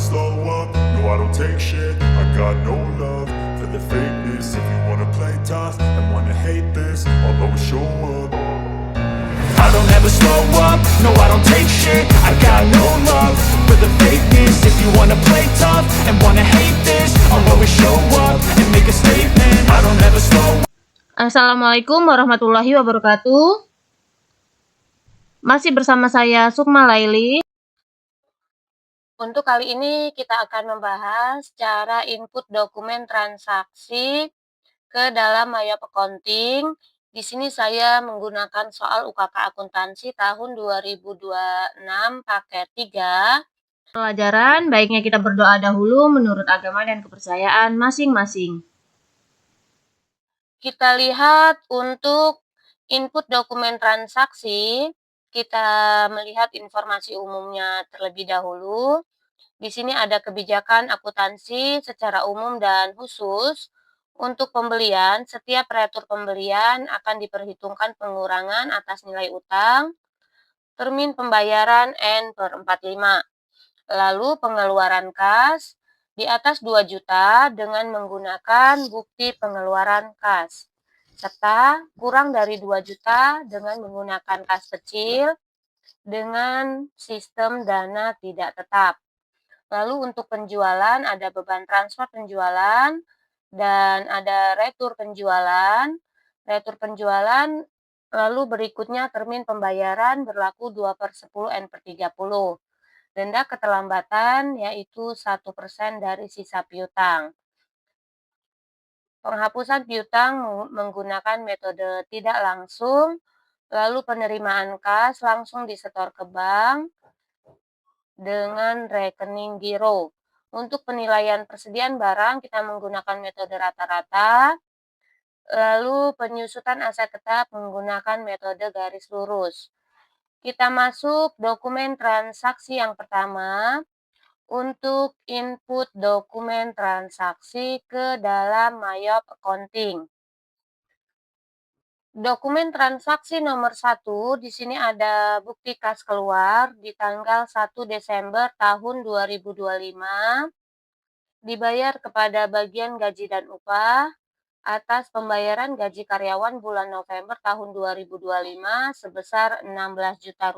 slow up, no I don't take shit. I got no love for the fakeness. If you wanna play tough and wanna hate this, I'll always show up. I don't ever slow up, no I don't take shit. I got no love for the fakeness. If you wanna play tough and wanna hate this, I'll always show up and make a statement. I don't ever slow up. Assalamualaikum warahmatullahi wabarakatuh. Masih bersama saya Sukma Laili. Untuk kali ini kita akan membahas cara input dokumen transaksi ke dalam Mayap Accounting. Di sini saya menggunakan soal UKK Akuntansi tahun 2026 paket 3. Pelajaran, baiknya kita berdoa dahulu menurut agama dan kepercayaan masing-masing. Kita lihat untuk input dokumen transaksi, kita melihat informasi umumnya terlebih dahulu. Di sini ada kebijakan akuntansi secara umum dan khusus. Untuk pembelian, setiap retur pembelian akan diperhitungkan pengurangan atas nilai utang, termin pembayaran N/45. Lalu pengeluaran kas di atas 2 juta dengan menggunakan bukti pengeluaran kas, serta kurang dari 2 juta dengan menggunakan kas kecil dengan sistem dana tidak tetap. Lalu untuk penjualan ada beban transfer penjualan dan ada retur penjualan. Retur penjualan lalu berikutnya termin pembayaran berlaku 2/10 N/30. Denda keterlambatan yaitu 1% dari sisa piutang. Penghapusan piutang menggunakan metode tidak langsung, lalu penerimaan kas langsung disetor ke bank dengan rekening giro. Untuk penilaian persediaan barang kita menggunakan metode rata-rata, lalu penyusutan aset tetap menggunakan metode garis lurus. Kita masuk dokumen transaksi yang pertama. Untuk input dokumen transaksi ke dalam Mayap Accounting. Dokumen transaksi nomor 1, di sini ada bukti kas keluar di tanggal 1 Desember tahun 2025, dibayar kepada bagian gaji dan upah atas pembayaran gaji karyawan bulan November tahun 2025 sebesar Rp16 juta.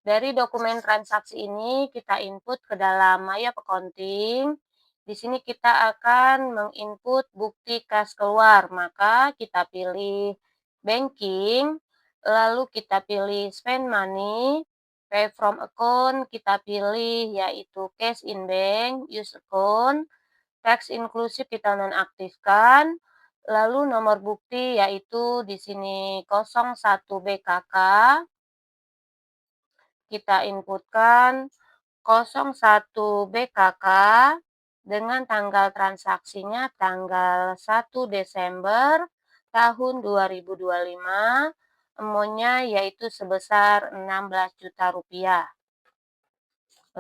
Dari dokumen transaksi ini kita input ke dalam Mayap Accounting. Di sini kita akan menginput bukti kas keluar, maka kita pilih banking, lalu kita pilih spend money, pay from account, kita pilih yaitu cash in bank, use account, tax inclusive kita nonaktifkan, lalu nomor bukti yaitu di sini 01 BKK, kita inputkan 01 BKK dengan tanggal transaksinya tanggal 1 Desember tahun 2025, amounnya yaitu sebesar Rp16 juta.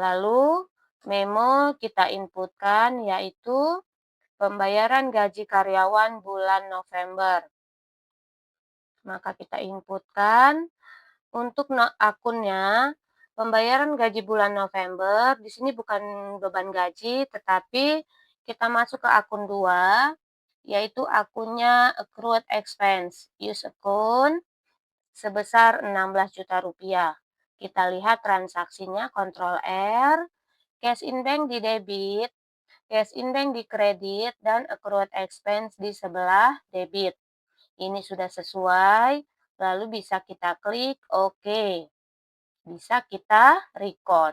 Lalu memo kita inputkan yaitu pembayaran gaji karyawan bulan November. Maka kita inputkan untuk akunnya. Pembayaran gaji bulan November, di sini bukan beban gaji, tetapi kita masuk ke akun 2, yaitu akunnya accrued expense, use account, sebesar Rp16 juta. Kita lihat transaksinya, Ctrl R, cash in bank di debit, cash in bank di kredit, dan accrued expense di sebelah debit. Ini sudah sesuai, lalu bisa kita klik OK. Bisa kita record.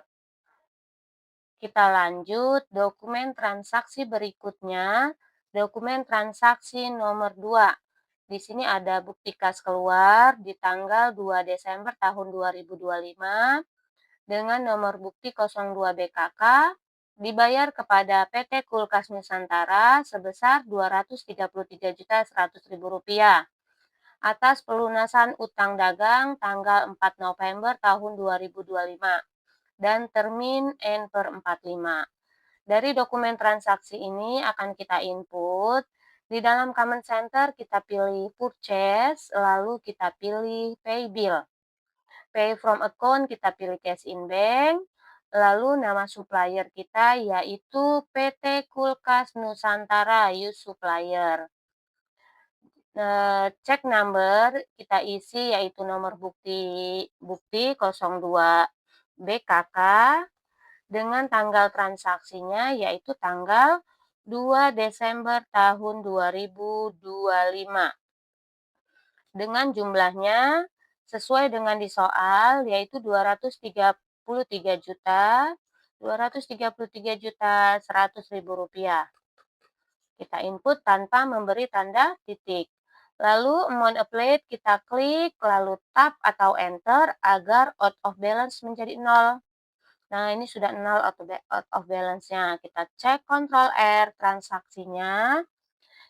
Kita lanjut dokumen transaksi berikutnya, dokumen transaksi nomor 2. Di sini ada bukti kas keluar di tanggal 2 Desember tahun 2025 dengan nomor bukti 02 BKK dibayar kepada PT Kulkas Nusantara sebesar Rp233.100.000 atas pelunasan utang dagang tanggal 4 November tahun 2025 dan termin N/45. Dari dokumen transaksi ini akan kita input. Di dalam Comment Center kita pilih Purchase, lalu kita pilih Pay Bill. Pay from account kita pilih Cash in Bank, Lalu nama supplier kita yaitu PT Kulkas Nusantara Use Supplier. Cek number kita isi yaitu nomor bukti 02 BKK dengan tanggal transaksinya yaitu tanggal 2 Desember tahun 2025. Dengan jumlahnya sesuai dengan di soal yaitu 233.233.100.000 rupiah. Kita input tanpa memberi tanda titik. Lalu amount applied kita klik lalu tab atau enter agar out of balance menjadi 0. Nah, ini sudah 0 out of balance-nya. Kita cek Ctrl R transaksinya.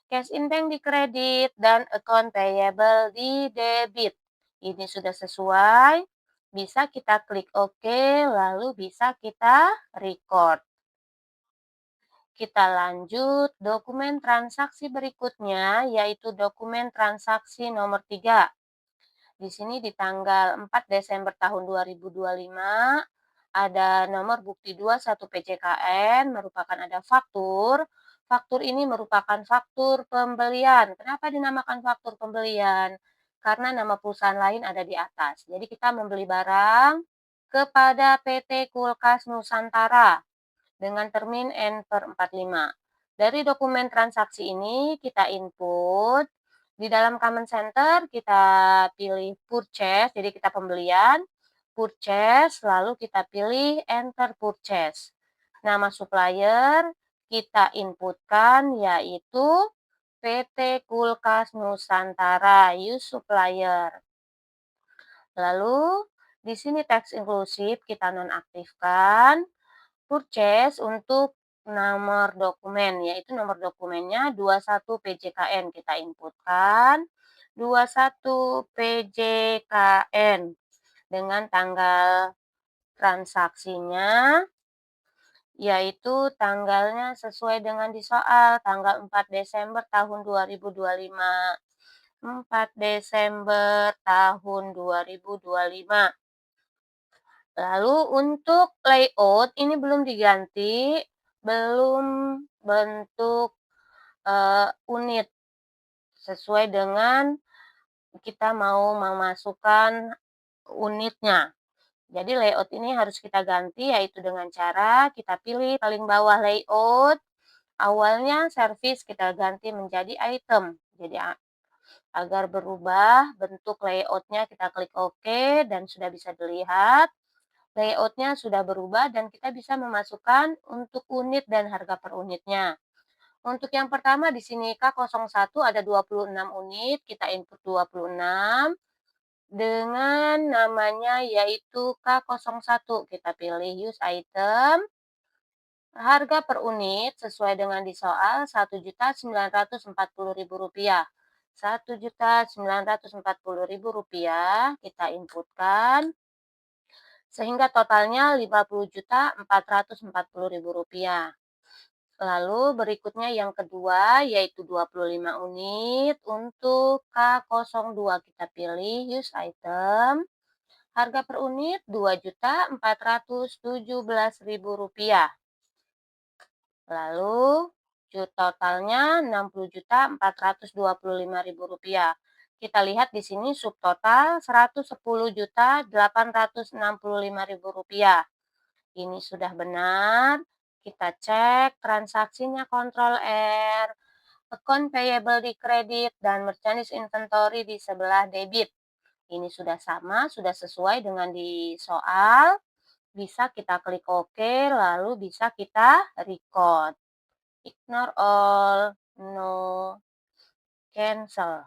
Cash in bank di kredit dan account payable di debit. Ini sudah sesuai. Bisa kita klik OK, lalu bisa kita record. Kita lanjut dokumen transaksi berikutnya, yaitu dokumen transaksi nomor 3. Di sini di tanggal 4 Desember tahun 2025, ada nomor bukti 21 PJKN, merupakan ada faktur. Faktur ini merupakan faktur pembelian. Kenapa dinamakan faktur pembelian? Karena nama perusahaan lain ada di atas. Jadi kita membeli barang kepada PT Kulkas Nusantara dengan termin N/45. Dari dokumen transaksi ini kita input. Di dalam Command Center kita pilih purchase, jadi kita pembelian, purchase, lalu kita pilih enter purchase. Nama supplier kita inputkan yaitu PT Kulkas Nusantara Use Supplier. Lalu di sini teks inklusif kita nonaktifkan. Purchase untuk nomor dokumen, yaitu nomor dokumennya 21 PJKN kita inputkan. 21 PJKN dengan tanggal transaksinya yaitu tanggalnya sesuai dengan di soal tanggal 4 Desember tahun 2025. 4 Desember tahun 2025. Lalu untuk layout ini belum diganti, belum bentuk unit sesuai dengan kita mau memasukkan unitnya. Jadi layout ini harus kita ganti yaitu dengan cara kita pilih paling bawah layout. Awalnya service kita ganti menjadi item. Jadi agar berubah bentuk layoutnya kita klik OK dan sudah bisa dilihat. Layoutnya sudah berubah dan kita bisa memasukkan untuk unit dan harga per unitnya. Untuk yang pertama di sini K01 ada 26 unit, kita input 26 dengan namanya yaitu K01. Kita pilih use item. Harga per unit sesuai dengan di soal Rp1.940.000. Rp1.940.000 kita inputkan. Sehingga totalnya Rp50.440.000. Lalu berikutnya yang kedua yaitu 25 unit. Untuk K02 kita pilih use item. Harga per unit Rp2.417.000. Lalu totalnya Rp60.425.000. Kita lihat di sini subtotal Rp110.865.000. Ini sudah benar. Kita cek transaksinya Ctrl R. Account payable di kredit dan merchandise inventory di sebelah debit. Ini sudah sama, sudah sesuai dengan di soal. Bisa kita klik OK, lalu bisa kita record. Ignore all, no, cancel.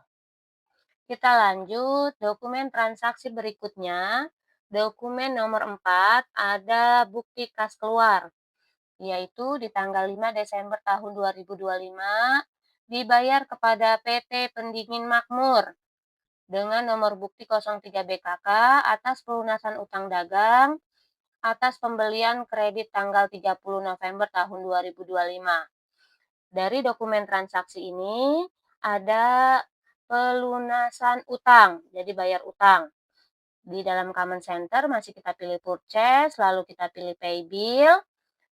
Kita lanjut dokumen transaksi berikutnya. Dokumen nomor 4 ada bukti kas keluar, yaitu di tanggal 5 Desember tahun 2025 dibayar kepada PT Pendingin Makmur dengan nomor bukti 03 BKK atas pelunasan utang dagang atas pembelian kredit tanggal 30 November tahun 2025. Dari dokumen transaksi ini ada pelunasan utang, jadi bayar utang. Di dalam Command Center masih kita pilih Purchase, lalu kita pilih Pay Bill.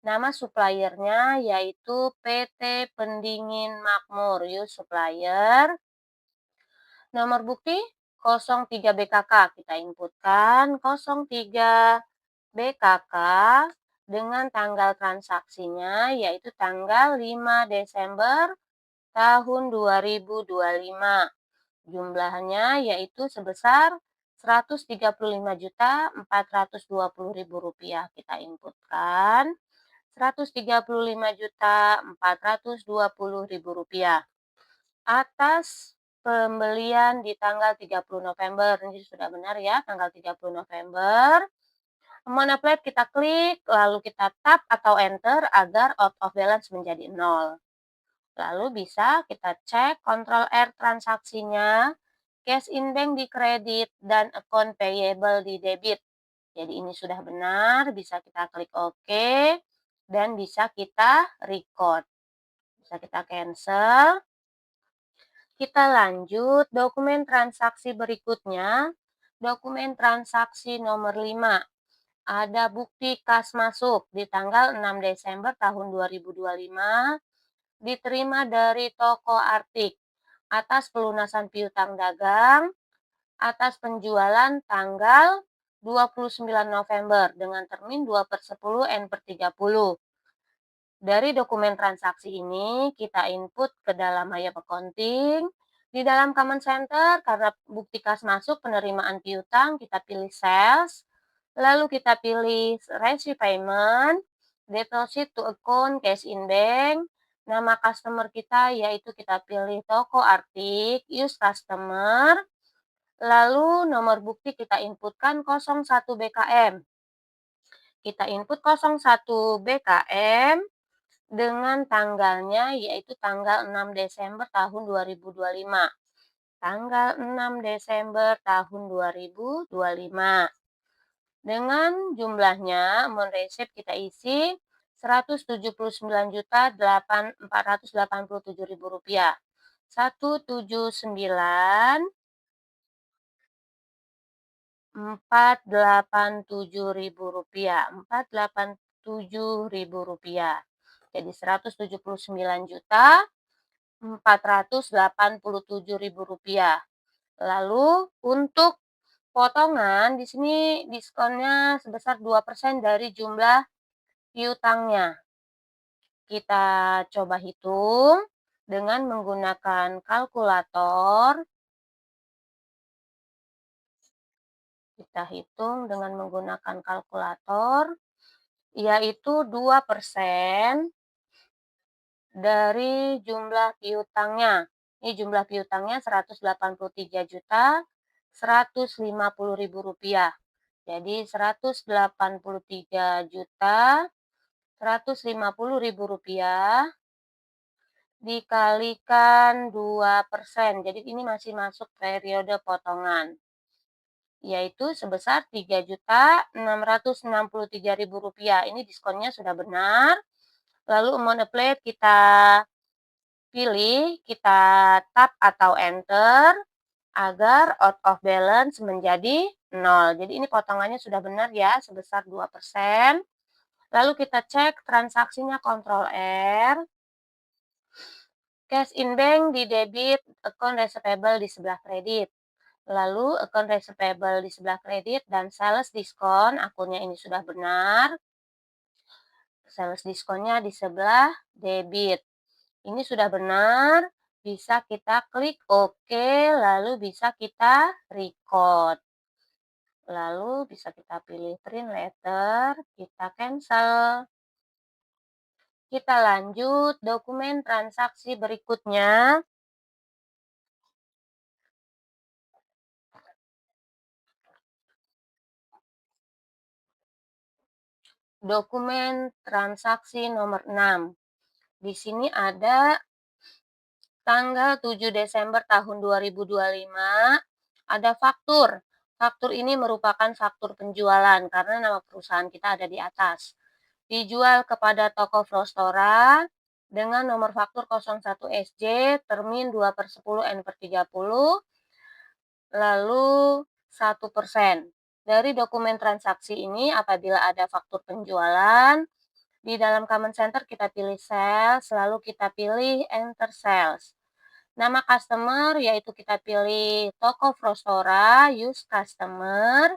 Nama suppliernya yaitu PT Pendingin Makmur, use supplier. Nomor bukti 03 BKK, kita inputkan 03 BKK dengan tanggal transaksinya yaitu tanggal 5 Desember tahun 2025. Jumlahnya yaitu sebesar Rp135.420.000. Kita inputkan Rp135.420.000 atas pembelian di tanggal 30 November. Ini sudah benar ya, tanggal 30 November. Amount applied kita klik, lalu kita tap atau enter agar out of balance menjadi 0. Lalu bisa kita cek kontrol R transaksinya, cash in bank di kredit, dan account payable di debit. Jadi ini sudah benar, bisa kita klik OK, dan bisa kita record. Bisa kita cancel. Kita lanjut dokumen transaksi berikutnya, dokumen transaksi nomor 5. Ada bukti kas masuk di tanggal 6 Desember tahun 2025, diterima dari toko Artik atas pelunasan piutang dagang atas penjualan tanggal 29 November dengan termin 2/10 N/30. Dari dokumen transaksi ini, kita input ke dalam Hayap Accounting. Di dalam Command Center, karena bukti kas masuk penerimaan piutang, kita pilih Sales. Lalu kita pilih Receive Payment, Deposit to Account, Cash in Bank. Nama customer kita yaitu kita pilih Toko Artik, Use Customer. Lalu nomor bukti kita inputkan 01 BKM. Kita input 01 BKM dengan tanggalnya yaitu tanggal 6 Desember tahun 2025. Tanggal 6 Desember tahun 2025. Dengan jumlahnya, amount receipt kita isi Rp179.487.000. 179.487.000. Rp487.000. Jadi Rp179.487.000. Lalu untuk potongan di sini diskonnya sebesar 2% dari jumlah piutangnya. Kita coba hitung dengan menggunakan kalkulator. Kita hitung dengan menggunakan kalkulator, yaitu 2% dari jumlah piutangnya. Ini jumlah piutangnya Rp183.150.000. Jadi Rp183.150.000 dikalikan 2%. Jadi ini masih masuk periode potongan, yaitu sebesar Rp3.663.000. Ini diskonnya sudah benar. Lalu amount applied kita pilih, kita tap atau enter agar out of balance menjadi 0. Jadi ini potongannya sudah benar ya, sebesar 2%. Lalu kita cek transaksinya kontrol R. Cash in bank di debit, account receivable di sebelah kredit. Lalu account receivable di sebelah kredit dan sales diskon, akunnya ini sudah benar. Sales diskonnya di sebelah debit. Ini sudah benar, bisa kita klik OK, lalu bisa kita record. Lalu bisa kita pilih print letter, kita cancel. Kita lanjut dokumen transaksi berikutnya. Dokumen transaksi nomor 6. Di sini ada tanggal 7 Desember tahun 2025, ada faktur. Faktur ini merupakan faktur penjualan karena nama perusahaan kita ada di atas. Dijual kepada toko Frostora dengan nomor faktur 01 SJ, termin 2/10 N/30, lalu 1%. Dari dokumen transaksi ini apabila ada faktur penjualan, di dalam Command Center kita pilih Sales, lalu kita pilih Enter Sales. Nama customer yaitu kita pilih Toko Frostora, Use Customer.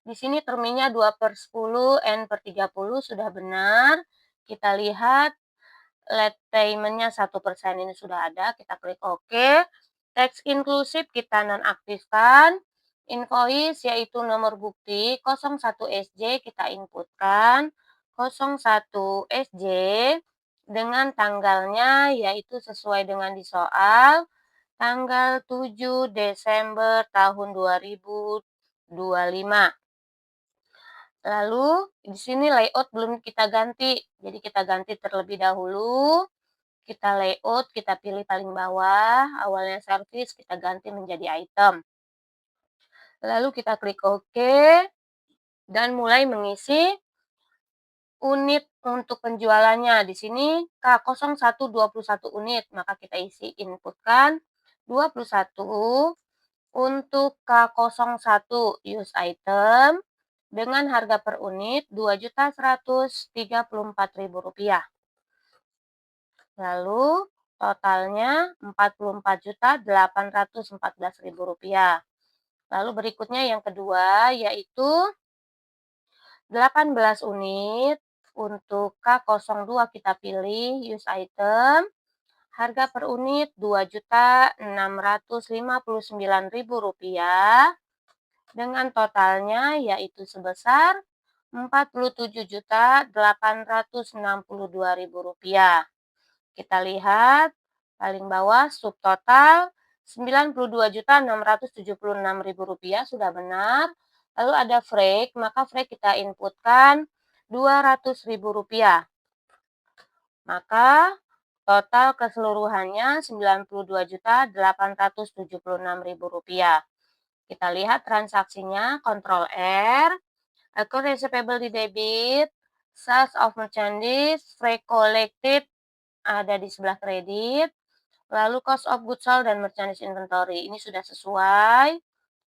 Di sini termnya 2/10, N/30 sudah benar. Kita lihat late payment-nya 1% ini sudah ada, kita klik OK. Tax inclusive kita nonaktifkan. Invoice yaitu nomor bukti 01SJ kita inputkan. 01SJ dengan tanggalnya yaitu sesuai dengan di soal tanggal 7 Desember tahun 2025. Lalu di sini layout belum kita ganti, jadi kita ganti terlebih dahulu. Kita layout, kita pilih paling bawah, awalnya service, kita ganti menjadi item. Lalu kita klik OK, dan mulai mengisi unit untuk penjualannya. Di sini K01 21 unit, maka kita isi inputkan 21 untuk K01 use item dengan harga per unit Rp2.134.000. Lalu totalnya Rp44.814.000. Lalu berikutnya yang kedua yaitu 18 unit untuk K02 kita pilih use item. Harga per unit Rp2.659.000 dengan totalnya yaitu sebesar Rp47.862.000. Kita lihat paling bawah subtotal Rp92.676.000 sudah benar. Lalu ada freight, maka freight kita inputkan Rp200.000. Maka total keseluruhannya Rp92.876.000. Kita lihat transaksinya, Ctrl R, account receivable di debit, sales of merchandise, freight collected ada di sebelah kredit, lalu cost of goods sold dan merchandise inventory. Ini sudah sesuai,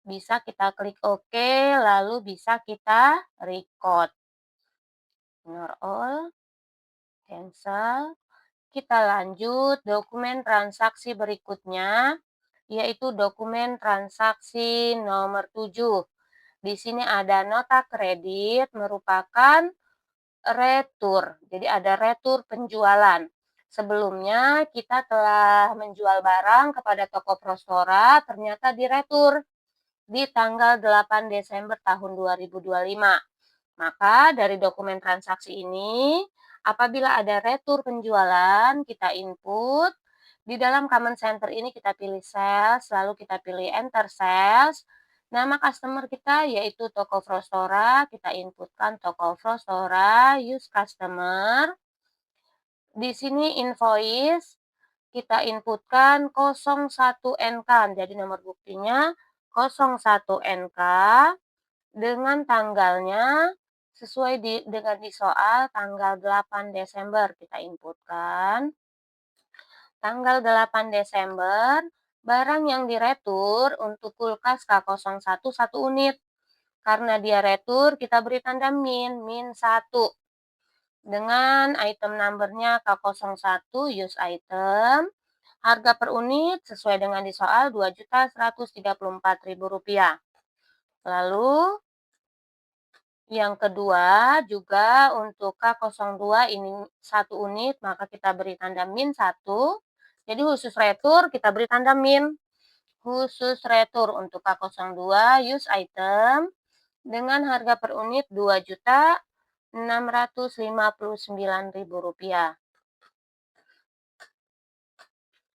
bisa kita klik OK, lalu bisa kita record. Ignore all, cancel. Kita lanjut dokumen transaksi berikutnya, yaitu dokumen transaksi nomor 7. Di sini ada nota kredit merupakan retur. Jadi ada retur penjualan. Sebelumnya kita telah menjual barang kepada toko Frostora, ternyata diretur di tanggal 8 Desember tahun 2025. Maka dari dokumen transaksi ini, apabila ada retur penjualan, kita input. Di dalam Command Center ini kita pilih Sales, lalu kita pilih Enter Sales. Nama customer kita yaitu Toko Frostora, kita inputkan Toko Frostora, Use Customer. Di sini invoice, kita inputkan 01NK, jadi nomor buktinya 01NK. Dengan tanggalnya sesuai dengan di soal tanggal 8 Desember kita inputkan. Tanggal 8 Desember, barang yang diretur untuk kulkas K01 1 unit. Karena dia retur, kita beri tanda min 1. Dengan item numbernya K01 use item. Harga per unit sesuai dengan di soal Rp2.134.000. Lalu yang kedua juga untuk K02 ini 1 unit, maka kita beri tanda min 1. Jadi khusus retur kita beri tanda min. Khusus retur untuk K02 use item dengan harga per unit Rp2.659.000.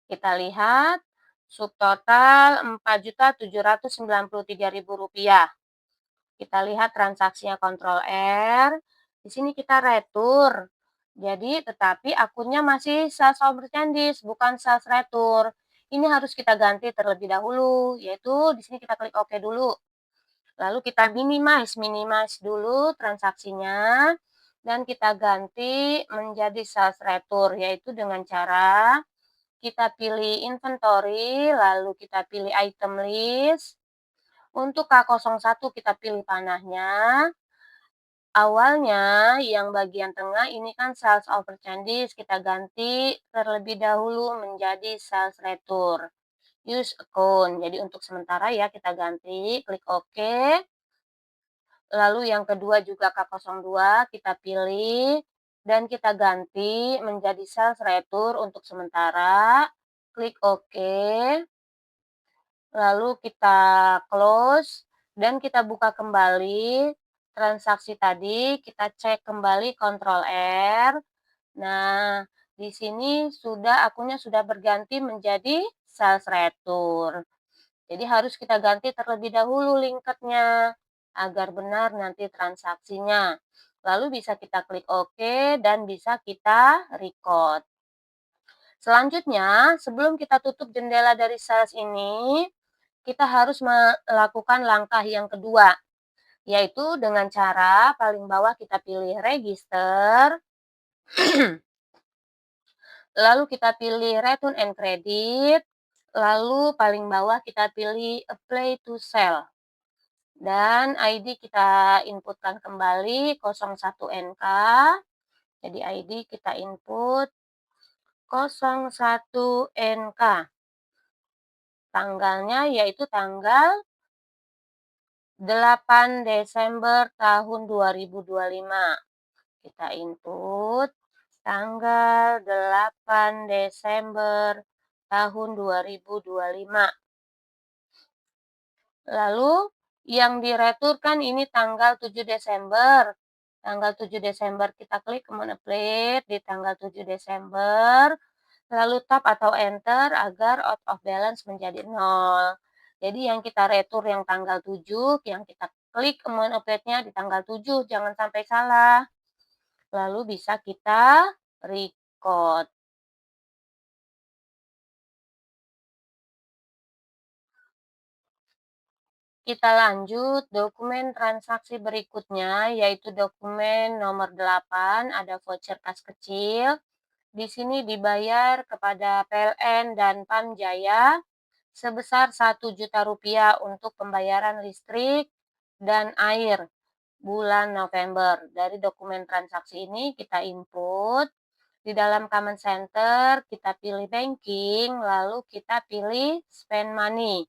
Kita lihat subtotal Rp4.793.000. Kita lihat transaksinya Ctrl R. Di sini kita retur. Jadi tetapi akunnya masih sales of merchandise, bukan sales retur. Ini harus kita ganti terlebih dahulu, yaitu di sini kita klik OK dulu. Lalu kita minimize dulu transaksinya dan kita ganti menjadi sales retur, yaitu dengan cara kita pilih inventory, lalu kita pilih item list, Untuk K01 kita pilih panahnya. Awalnya yang bagian tengah ini kan sales over changes, kita ganti terlebih dahulu menjadi sales return. Use account. Jadi untuk sementara ya kita ganti, klik OK. Lalu yang kedua juga K02 kita pilih dan kita ganti menjadi sales return untuk sementara. Klik OK. Lalu kita close dan kita buka kembali transaksi tadi, kita cek kembali Ctrl R. Nah, di sini akunnya sudah berganti menjadi sales return. Jadi harus kita ganti terlebih dahulu linketnya agar benar nanti transaksinya. Lalu bisa kita klik OK dan bisa kita record. Selanjutnya, sebelum kita tutup jendela dari sales ini, kita harus melakukan langkah yang kedua, yaitu dengan cara paling bawah kita pilih register, lalu kita pilih return and credit, lalu paling bawah kita pilih apply to sell. Dan ID kita inputkan kembali 01NK. Jadi ID kita input 01NK. Tanggalnya yaitu tanggal 8 Desember tahun 2025. Kita input tanggal 8 Desember tahun 2025. Lalu yang direturkan ini tanggal 7 Desember. Tanggal 7 Desember kita klik command apply di tanggal 7 Desember. Lalu tab atau enter agar out of balance menjadi 0. Jadi yang kita retur yang tanggal 7, yang kita klik command apply-nya di tanggal 7, jangan sampai salah. Lalu bisa kita record. Kita lanjut dokumen transaksi berikutnya, yaitu dokumen nomor 8, ada voucher kas kecil. Di sini dibayar kepada PLN dan Pamjaya sebesar Rp1.000.000 untuk pembayaran listrik dan air bulan November. Dari dokumen transaksi ini kita input. Di dalam Command Center, kita pilih banking, lalu kita pilih spend money.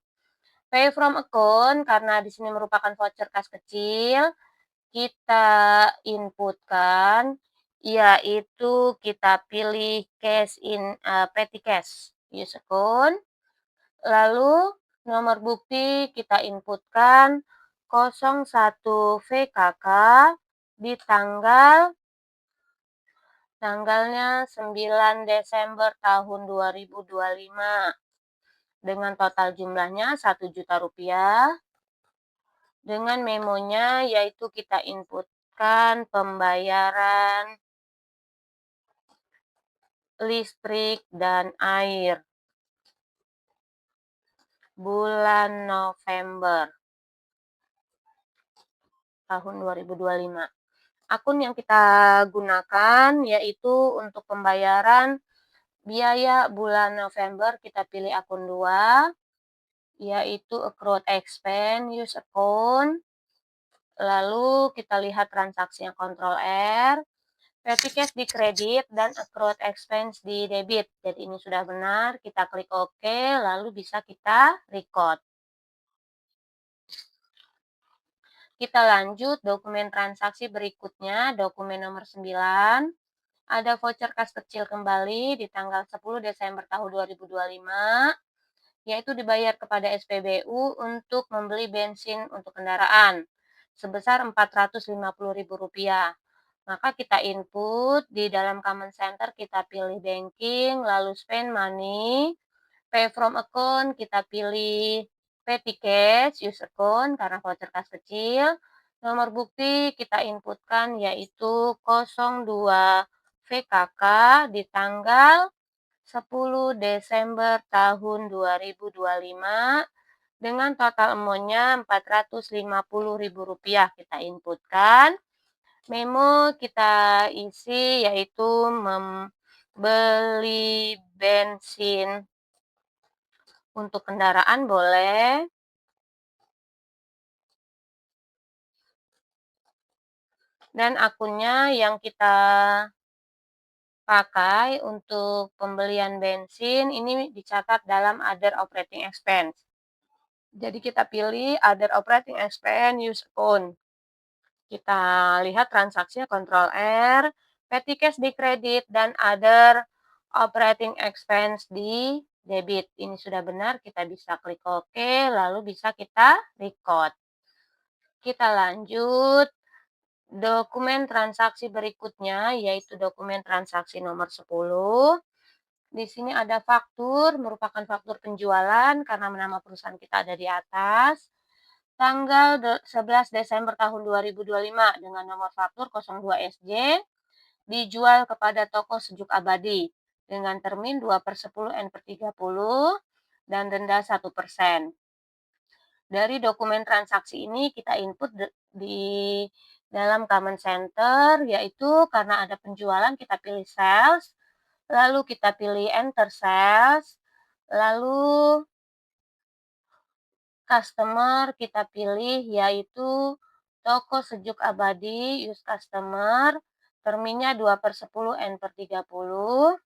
Pay from account, karena di sini merupakan voucher kas kecil, kita inputkan, yaitu kita pilih cash in, petty cash, use account. Lalu nomor bukti kita inputkan 01 VKK di tanggalnya 9 Desember tahun 2025. Dengan total jumlahnya Rp1.000.000. Dengan memonya yaitu kita inputkan pembayaran listrik dan air bulan November tahun 2025. Akun yang kita gunakan yaitu untuk pembayaran biaya bulan November, kita pilih akun 2, yaitu accrued expense, use account. Lalu kita lihat transaksinya Ctrl R, petty cash di kredit dan accrued expense di debit. Jadi ini sudah benar, kita klik OK, lalu bisa kita record. Kita lanjut dokumen transaksi berikutnya, dokumen nomor 9. Ada voucher kas kecil kembali di tanggal 10 Desember tahun 2025, yaitu dibayar kepada SPBU untuk membeli bensin untuk kendaraan sebesar Rp450.000. Maka kita input di dalam Command Center, kita pilih banking, lalu spend money, pay from account, kita pilih petty cash, use account karena voucher kas kecil. Nomor bukti kita inputkan yaitu 02 VKK di tanggal 10 Desember tahun 2025 dengan total amount-nya Rp450.000 kita inputkan. Memo kita isi yaitu membeli bensin untuk kendaraan boleh. Dan akunnya yang kita pakai untuk pembelian bensin ini dicatat dalam other operating expense. Jadi kita pilih other operating expense use account. Kita lihat transaksinya Ctrl R, petty cash di kredit, dan other operating expense di debit. Ini sudah benar, kita bisa klik OK, lalu bisa kita record. Kita lanjut. Dokumen transaksi berikutnya yaitu dokumen transaksi nomor 10. Di sini ada faktur, merupakan faktur penjualan karena nama perusahaan kita ada di atas. Tanggal 11 Desember tahun 2025 dengan nomor faktur 02 SJ dijual kepada toko Sejuk Abadi dengan termin 2/10 N/30 dan denda 1%. Dari dokumen transaksi ini kita input di dalam Command Center, yaitu karena ada penjualan kita pilih sales, lalu kita pilih enter sales, lalu customer kita pilih yaitu toko Sejuk Abadi, use customer, terminnya 2/10 N/30.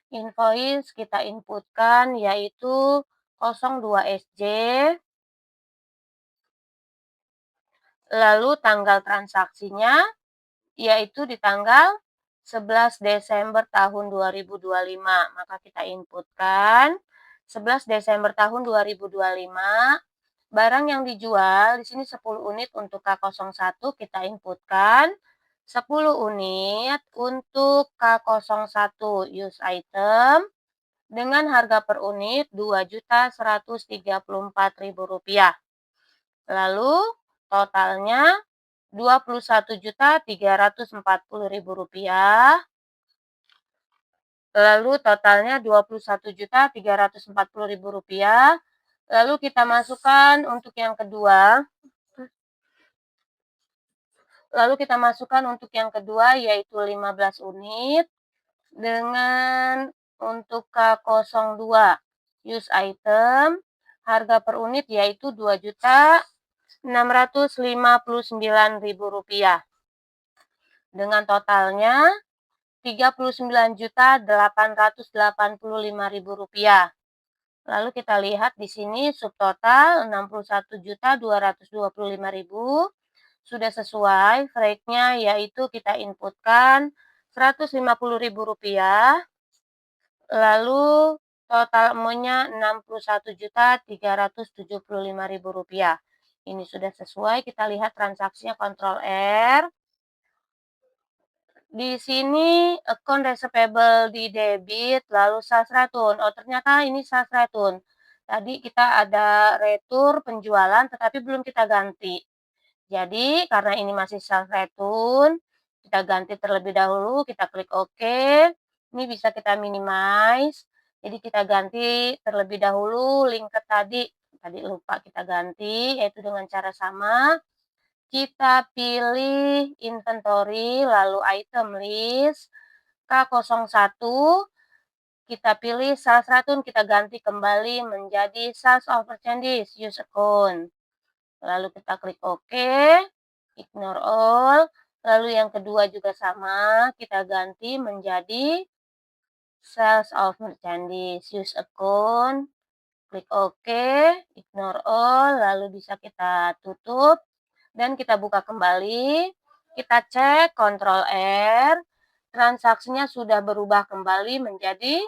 Invoice kita inputkan yaitu 02 SJ. Lalu tanggal transaksinya yaitu di tanggal 11 Desember tahun 2025. Maka kita inputkan 11 Desember tahun 2025. Barang yang dijual di sini 10 unit untuk K01 kita inputkan 10 unit untuk K01 use item dengan harga per unit Rp2.134.000. Lalu totalnya Rp21.340.000. Lalu totalnya Rp21.340.000. Lalu kita masukkan untuk yang kedua. Yaitu 15 unit dengan untuk K02 use item harga per unit yaitu Rp2.659.000 dengan totalnya Rp39.885.000. Lalu kita lihat di sini subtotal Rp61.225.000 sudah sesuai. Rate-nya yaitu kita inputkan Rp150.000. Lalu total amount-nya Rp61.375.000. Ini sudah sesuai. Kita lihat transaksinya Ctrl R. Di sini account receivable di debit, lalu sales return. Oh, ternyata ini sales return. Tadi kita ada retur penjualan, tetapi belum kita ganti. Jadi, karena ini masih sales return, kita ganti terlebih dahulu, kita klik OK. Ini bisa kita minimize. Jadi, kita ganti terlebih dahulu link ke tadi. Tadi lupa kita ganti, yaitu dengan cara sama. Kita pilih inventory, lalu item list, K01, kita pilih sales return, kita ganti kembali menjadi sales of merchandise use account. Lalu kita klik OK, ignore all. Lalu yang kedua juga sama, kita ganti menjadi sales of merchandise use account. Klik OK, ignore all, lalu bisa kita tutup. Dan kita buka kembali, kita cek Ctrl R, transaksinya sudah berubah kembali menjadi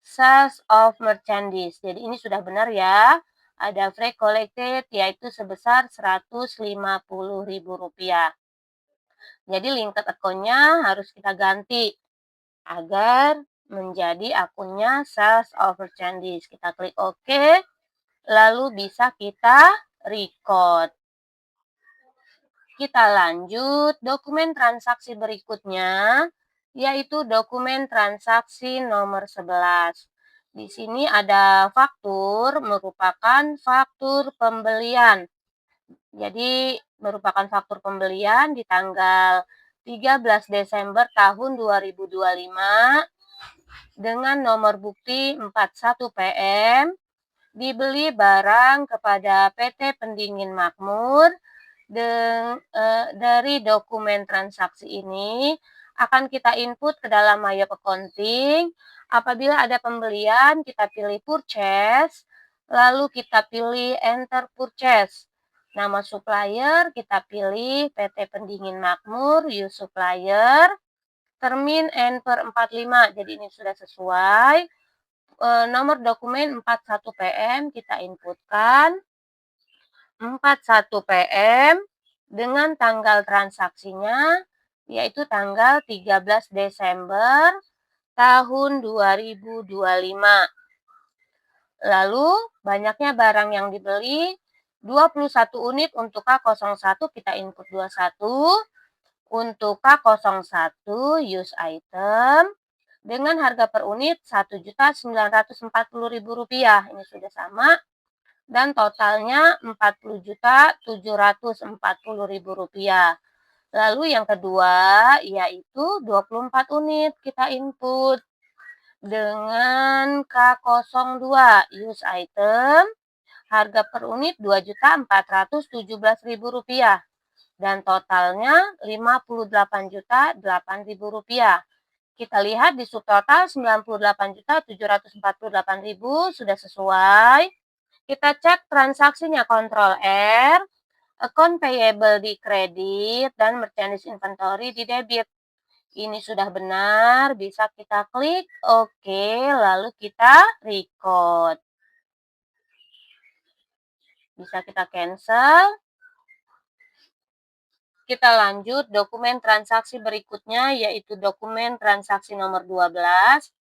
sales of merchandise. Jadi ini sudah benar ya, ada freight collected yaitu sebesar Rp150.000. Jadi linked account-nya harus kita ganti agar menjadi akunnya sales of merchandise. Kita klik OK, lalu bisa kita record. Kita lanjut, dokumen transaksi berikutnya, yaitu dokumen transaksi nomor 11. Di sini ada faktur, merupakan faktur pembelian. Jadi, merupakan faktur pembelian di tanggal 13 Desember tahun 2025 dengan nomor bukti 41 PM, dibeli barang kepada PT Pendingin Makmur Dari dokumen transaksi ini akan kita input ke dalam My Accounting. Apabila ada pembelian, kita pilih purchase, lalu kita pilih enter purchase. Nama supplier kita pilih PT Pendingin Makmur, use supplier, termin N/per 45. Jadi ini sudah sesuai. Nomor dokumen 41 PM kita inputkan. 41 PM dengan tanggal transaksinya yaitu tanggal 13 Desember tahun 2025. Lalu banyaknya barang yang dibeli 21 unit, untuk K01 kita input 21, untuk K01 use item dengan harga per unit Rp1.940.000. Ini sudah sama. Dan totalnya Rp40.740.000. Lalu yang kedua yaitu 24 unit kita input dengan K02 use item, harga per unit Rp2.417.000 dan totalnya Rp58.008.000. Kita lihat di subtotal Rp98.748.000 sudah sesuai. Kita cek transaksinya, Ctrl R, account payable di kredit, dan merchandise inventory di debit. Ini sudah benar, bisa kita klik OK, lalu kita record. Bisa kita cancel. Kita lanjut dokumen transaksi berikutnya, yaitu dokumen transaksi nomor 12.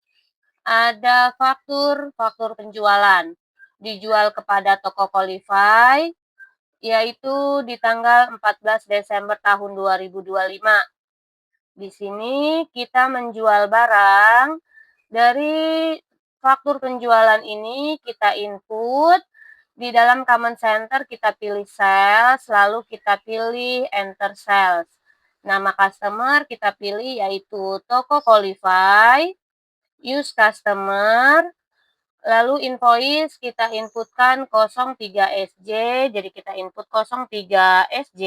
Ada faktur penjualan. Dijual kepada toko Qualify, yaitu di tanggal 14 Desember tahun 2025. Di sini kita menjual barang. Dari faktur penjualan ini kita input. Di dalam Command Center kita pilih sales, lalu kita pilih enter sales. Nama customer kita pilih yaitu toko Qualify, use customer, lalu invoice kita inputkan 03 SJ, jadi kita input 03 SJ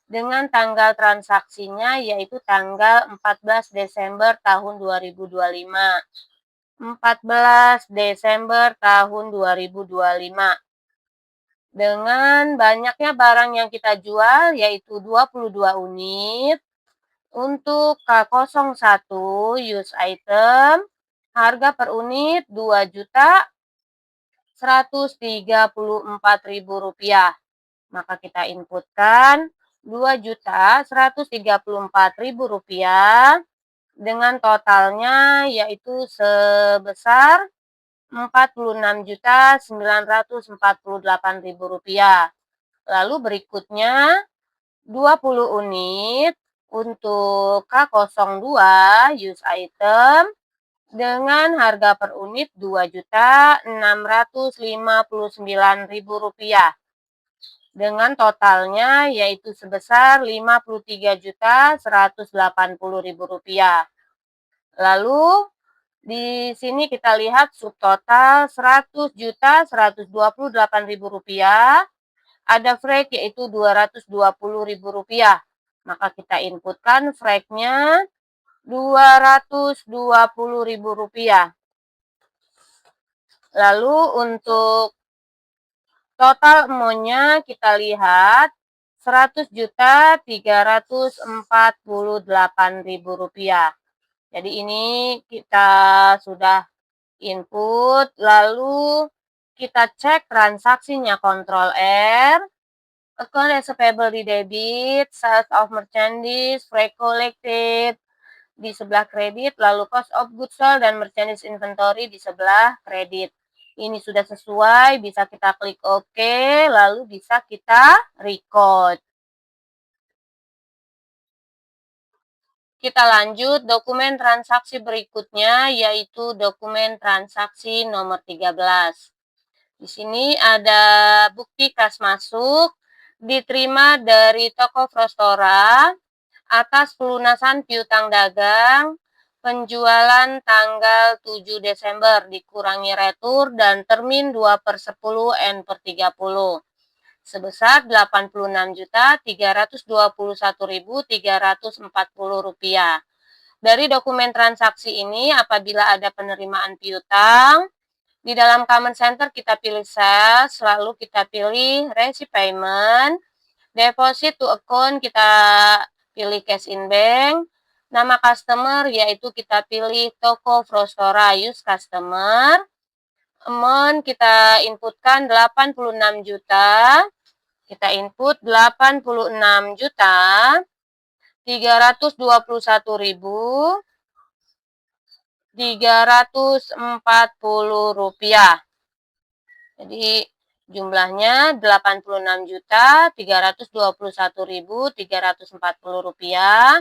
dengan tanggal transaksinya yaitu tanggal 14 Desember tahun 2025. 14 Desember tahun 2025. Dengan banyaknya barang yang kita jual yaitu 22 unit. Untuk K01 use item, harga per unit Rp2.134.000. Maka kita inputkan Rp2.134.000 dengan totalnya yaitu sebesar Rp46.948.000. Lalu berikutnya 20 unit untuk K02 use item dengan harga per unit Rp2.659.000 dengan totalnya yaitu sebesar Rp53.180.000. Lalu di sini kita lihat subtotal Rp100.128.000. Ada frek yaitu Rp220.000. Maka kita inputkan freknya Rp220.000. Lalu untuk total amount-nya kita lihat Rp100.348.000. Jadi ini kita sudah input, lalu kita cek transaksinya, Ctrl R, account receivable di debit, sales of merchandise, freight collected di sebelah kredit, lalu cost of goods sold dan merchandise inventory di sebelah kredit. Ini sudah sesuai, bisa kita klik OK, lalu bisa kita record. Kita lanjut dokumen transaksi berikutnya, yaitu dokumen transaksi nomor 13. Di sini ada bukti kas masuk diterima dari toko Frostora atas pelunasan piutang dagang penjualan tanggal 7 Desember dikurangi retur dan termin 2/10 N/30. sebesar Rp86.321.340. Dari dokumen transaksi ini, apabila ada penerimaan piutang, di dalam comment center kita pilih sales, lalu kita pilih receipt payment, deposit to account kita pilih cash in bank, nama customer yaitu kita pilih toko Frostora use customer, amount kita inputkan 86 juta, kita input 86 juta 321.340 rupiah. Jadi jumlahnya 86.321.340 rupiah.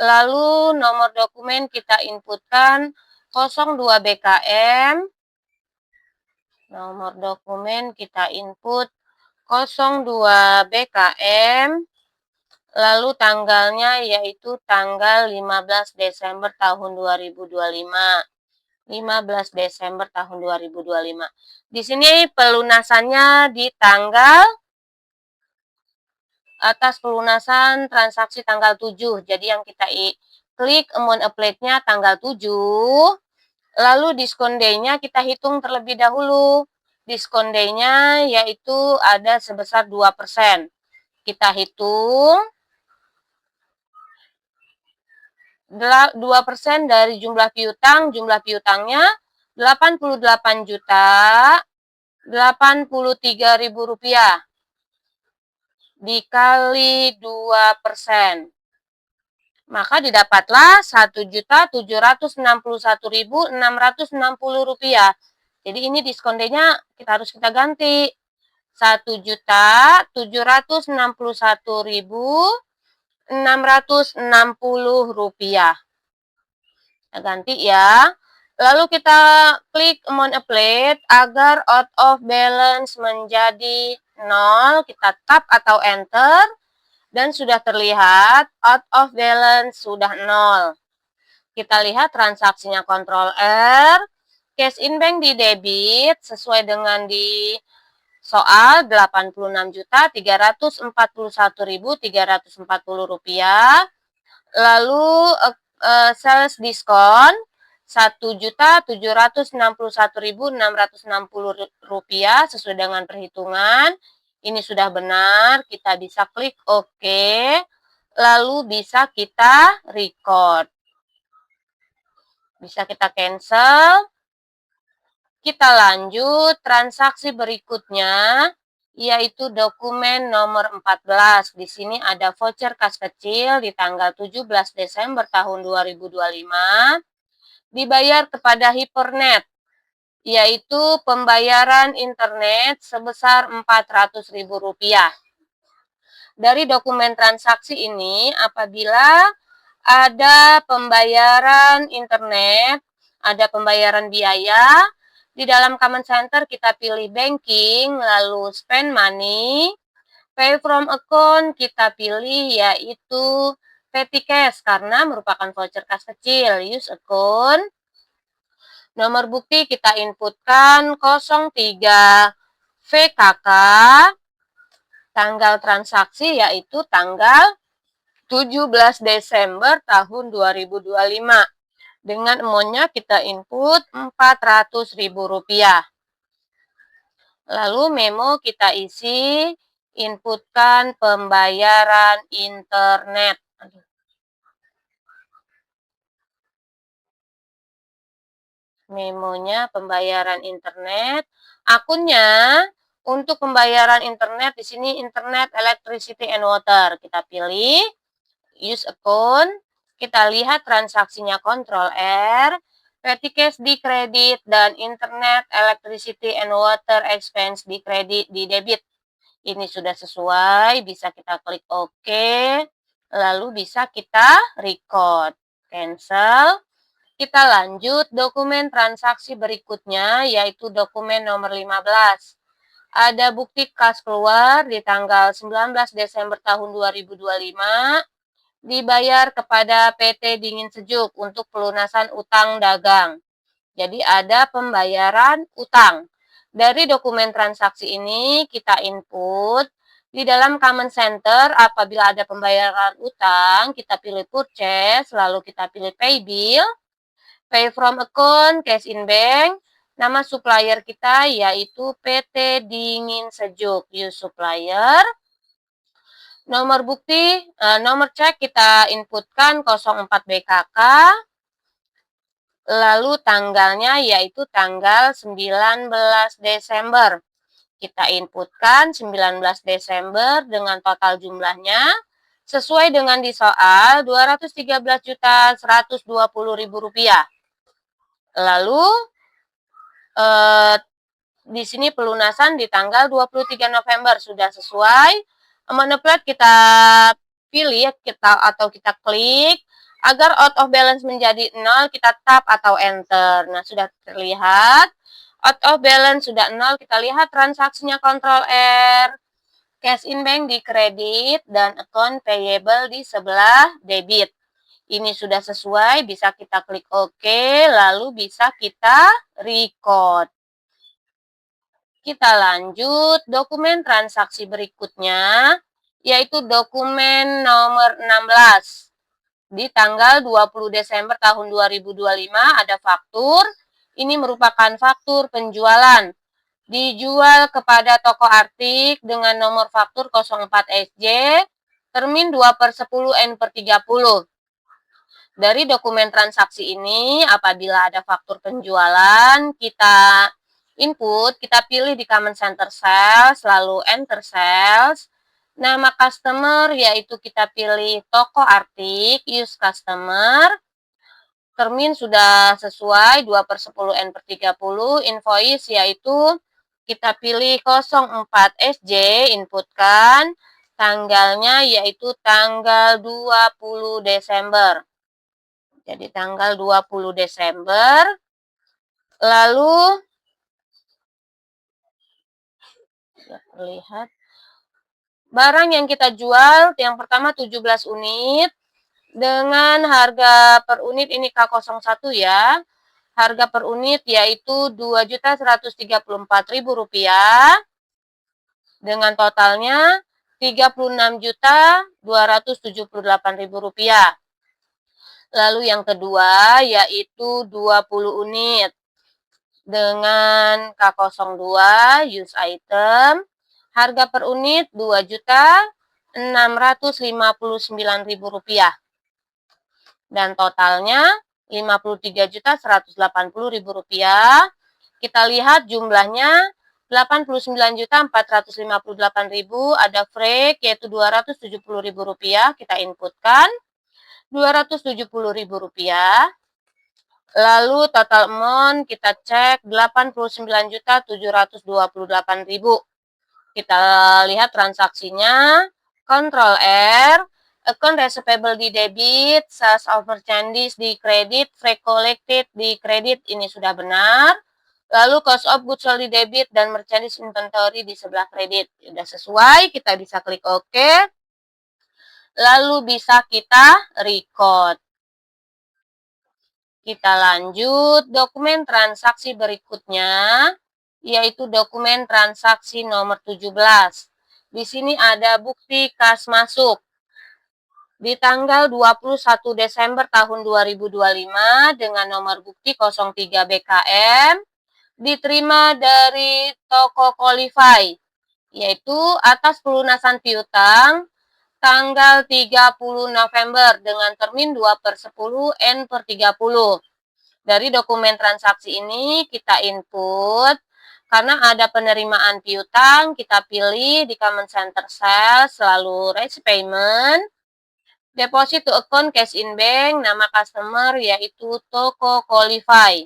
Lalu nomor dokumen kita inputkan 02 BKM. Nomor dokumen kita input 02 BKM. Lalu tanggalnya yaitu tanggal 15 Desember tahun 2025. 15 Desember tahun 2025. Di sini pelunasannya di tanggal atas pelunasan transaksi tanggal 7. Jadi yang kita klik amount applied-nya tanggal 7. Lalu diskon day-nya kita hitung terlebih dahulu. Diskon day-nya yaitu ada sebesar 2%. Kita hitung 2% dari jumlah piutang. Jumlah piutangnya 88.083.000 rupiah. Dikali 2%. Maka didapatlah 1.761.660 rupiah. Jadi ini diskon day-nya harus kita ganti. 1.761.660 rupiah. Kita ganti ya. Lalu kita klik amount applied agar out of balance menjadi 0. Kita tap atau enter. Dan sudah terlihat out of balance sudah 0. Kita lihat transaksinya Ctrl R. Cash in bank di debit sesuai dengan di soal 86.341.340 rupiah. Lalu sales diskon 1.761.660 rupiah sesuai dengan perhitungan. Ini sudah benar, kita bisa klik OK, lalu bisa kita record. Bisa kita cancel. Kita lanjut transaksi berikutnya, yaitu dokumen nomor 14. Di sini ada voucher kas kecil di tanggal 17 Desember tahun 2025. Dibayar kepada Hypernet, yaitu pembayaran internet sebesar Rp400.000. Dari dokumen transaksi ini, apabila ada pembayaran internet, ada pembayaran biaya, di dalam comment center kita pilih banking, lalu spend money, pay from account kita pilih yaitu petty cash karena merupakan voucher kas kecil, use account. Nomor bukti kita inputkan 03 VKK, tanggal transaksi yaitu tanggal 17 Desember tahun 2025. Dengan amount-nya kita input Rp400.000. Lalu memo kita isi, inputkan pembayaran internet. Memonya pembayaran internet. Akunnya untuk pembayaran internet di sini internet, electricity and water. Kita pilih use account. Kita lihat transaksinya Ctrl R. Petty cash di kredit dan internet, electricity and water expense di kredit di debit. Ini sudah sesuai, bisa kita klik OK. Lalu bisa kita record. Cancel. Kita lanjut dokumen transaksi berikutnya, yaitu dokumen nomor 15. Ada bukti kas keluar di tanggal 19 Desember tahun 2025, dibayar kepada PT Dingin Sejuk untuk pelunasan utang dagang. Jadi ada pembayaran utang. Dari dokumen transaksi ini kita input di dalam command center. Apabila ada pembayaran utang, kita pilih purchase, lalu kita pilih pay bill, pay from account, cash in bank. Nama supplier kita yaitu PT Dingin Sejuk, use supplier. Nomor bukti, nomor cek kita inputkan 04 BKK. Lalu tanggalnya yaitu tanggal 19 Desember. Kita inputkan 19 Desember dengan total jumlahnya sesuai dengan di soal Rp213.120.000. Lalu di sini pelunasan di tanggal 23 November sudah sesuai. Amount plate kita pilih atau kita klik. Agar out of balance menjadi 0, kita tap atau enter. Nah, sudah terlihat. Out of balance sudah 0, kita lihat transaksinya Ctrl R. Cash in bank di kredit dan account payable di sebelah debit. Ini sudah sesuai, bisa kita klik OK, lalu bisa kita record. Kita lanjut dokumen transaksi berikutnya, yaitu dokumen nomor 16. Di tanggal 20 Desember tahun 2025 ada faktur. Ini merupakan faktur penjualan. Dijual kepada toko artik dengan nomor faktur 04SJ, termin 2/10 N/30. Dari dokumen transaksi ini, apabila ada faktur penjualan, kita input, kita pilih di command center sales, lalu enter sales. Nama customer yaitu kita pilih toko artik, use customer. Termin sudah sesuai 2/10 N/30. Invoice yaitu kita pilih 04SJ, inputkan. Tanggalnya yaitu tanggal 20 Desember. Jadi tanggal 20 Desember. Lalu terlihat barang yang kita jual, yang pertama 17 unit dengan harga per unit ini K01 ya. Harga per unit yaitu Rp2.134.000 dengan totalnya Rp36.278.000. Lalu yang kedua yaitu 20 unit dengan K02 use item. Harga per unit Rp2.659.000 dan totalnya Rp53.180.000. Kita lihat jumlahnya Rp89.458.000. Ada freight yaitu Rp270.000. Kita inputkan Rp270.000. Lalu total amount kita cek Rp89.728.000. Kita lihat transaksinya, Ctrl R, account receivable di debit, sales of merchandise di kredit, freight collected di kredit, ini sudah benar. Lalu cost of goods sold di debit dan merchandise inventory di sebelah kredit. Sudah sesuai, kita bisa klik OK. Lalu bisa kita record. Kita lanjut dokumen transaksi berikutnya, yaitu dokumen transaksi nomor 17. Di sini ada bukti kas masuk. Di tanggal 21 Desember tahun 2025 dengan nomor bukti 03 BKM diterima dari toko Qualify, yaitu atas pelunasan piutang tanggal 30 November dengan termin 2/10 N/30. Dari dokumen transaksi ini kita input. Karena ada penerimaan piutang, kita pilih di command center sales, lalu receipt payment, deposit to account cash in bank, nama customer yaitu toko Qualify,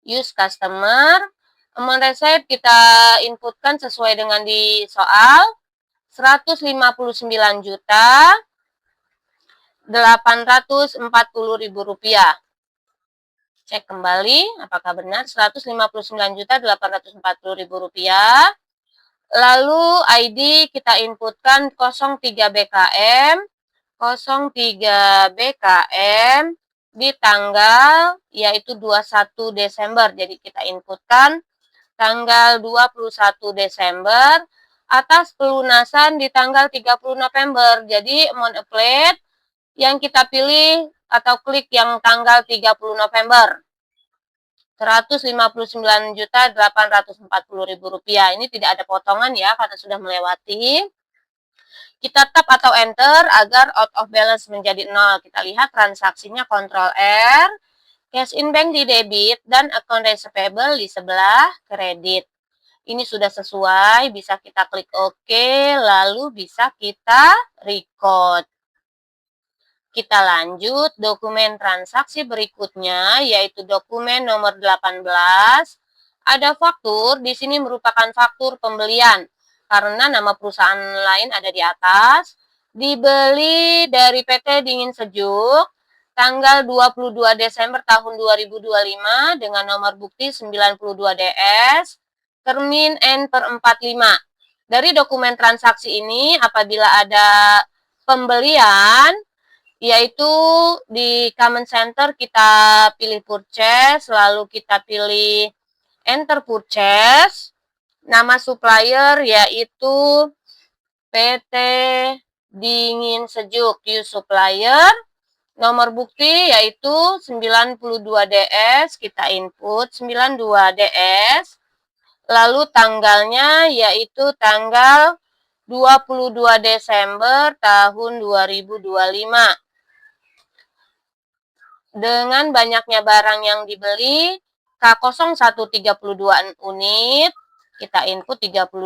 use customer, amount receipt kita inputkan sesuai dengan di soal, Rp159.840.000. Cek kembali apakah benar Rp159.840.000. Lalu ID kita inputkan 03 BKM, 03 BKM di tanggal yaitu 21 Desember. Jadi kita inputkan tanggal 21 Desember atas pelunasan di tanggal 30 November. Jadi amount applied yang kita pilih atau klik yang tanggal 30 November. Rp159.840.000. Ini tidak ada potongan ya karena sudah melewati. Kita tap atau enter agar out of balance menjadi 0. Kita lihat transaksinya Ctrl R, cash in bank di debit, dan account receivable di sebelah kredit. Ini sudah sesuai, bisa kita klik OK, lalu bisa kita record. Kita lanjut dokumen transaksi berikutnya, yaitu dokumen nomor 18. Ada faktur, di sini merupakan faktur pembelian, karena nama perusahaan lain ada di atas. Dibeli dari PT Dingin Sejuk, tanggal 22 Desember tahun 2025, dengan nomor bukti 92DS, termin N/45. Dari dokumen transaksi ini, apabila ada pembelian, yaitu di Comment Center kita pilih purchase, lalu kita pilih enter purchase, nama supplier yaitu PT Dingin Sejuk use supplier, nomor bukti yaitu 92DS, kita input 92DS, lalu tanggalnya yaitu tanggal 22 Desember tahun 2025. Dengan banyaknya barang yang dibeli, K0132 unit, kita input 32.